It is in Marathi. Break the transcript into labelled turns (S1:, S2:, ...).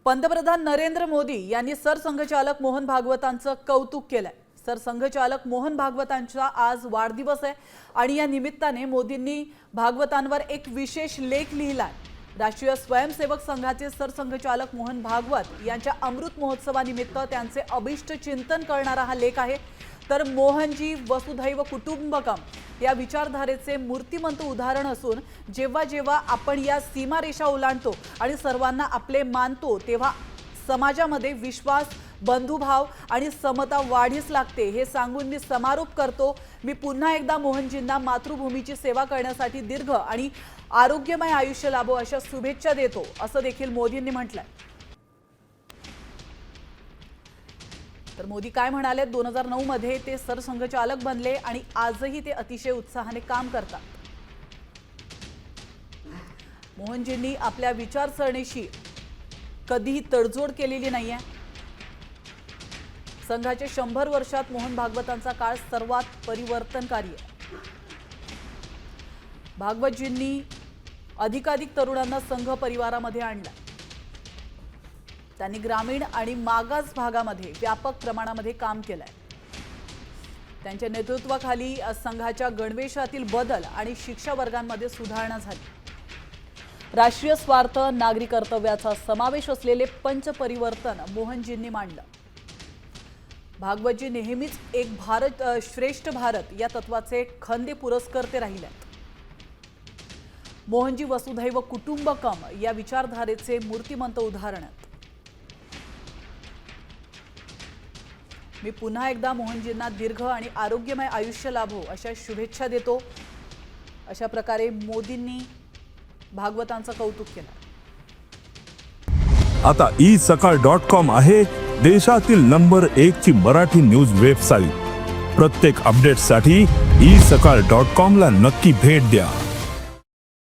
S1: पंतप्रधान नरेंद्र मोदी यांनी सरसंघचालक मोहन भागवतांचं कौतुक केलंय। सरसंघचालक मोहन भागवतांचा आज वाढदिवस आहे आणि या निमित्ताने मोदींनी भागवतांवर एक विशेष लेख लिहिलाय। राष्ट्रीय स्वयंसेवक संघाचे सरसंघचालक मोहन भागवत यांच्या अमृत महोत्सवानिमित्त त्यांचे अभिष्ट चिंतन करणारा हा लेख आहे। तर मोहनजी वसुधैव कुटुंबकम या विचारधारेचे मूर्तिमंत उदाहरण असून जेव्हा जेव्हा आपण या सीमारेषा ओलांडतो आणि सर्वांना आपले मानतो तेव्हा समाजामध्ये विश्वास, बंधुभाव आणि समता वाढीस लागते हे सांगून मी समारोप करतो। मी पुन्हा एकदा मोहनजींना मातृभूमीची सेवा करण्यासाठी दीर्घ आणि आरोग्यमय आयुष्य लाभो अशा शुभेच्छा देतो असं देखील मोदींनी म्हटलंय। तर मोदी काय म्हणाले, 2009 मध्ये ते सरसंघचालक बनले आणि आजही ते अतिशय उत्साहाने काम करतात। मोहनजींनी आपल्या विचारसरणीशी कधीही तडजोड केलेली नाहीये। संघाचे 100 वर्षात मोहन भागवतांचा काळ सर्वात परिवर्तनकारी आहे। भागवतजींनी अधिकाधिक तरुणांना संघ परिवारामध्ये आणला। त्यांनी ग्रामीण आणि मागास भागामध्ये व्यापक प्रमाणामध्ये काम केलंय। त्यांच्या नेतृत्वाखाली संघाच्या गणवेशातील बदल आणि शिक्षा वर्गांमध्ये सुधारणा झाली। राष्ट्रीय स्वार्थ, नागरी कर्तव्याचा समावेश असलेले पंचपरिवर्तन मोहनजींनी मांडलं। भागवतजी नेहमीच एक भारत श्रेष्ठ भारत या तत्वाचे खंदे पुरस्कर्ते राहिले। मोहनजी वसुधैव कुटुंबकम या विचारधारेचे मूर्तिमंत उदाहरण आहेत। मी पुन्हा एकदा मोहनजींना दीर्घ आणि आरोग्यमय आयुष्य लाभो अशा शुभेच्छा देतो। अशा प्रकारे मोदींनी भागवतांचं कौतुक केलं।
S2: आता isakal.com आहे देशातील नंबर 1 ची मराठी न्यूज वेबसाईट। प्रत्येक अपडेटसाठी isakal.com ला नक्की भेट द्या।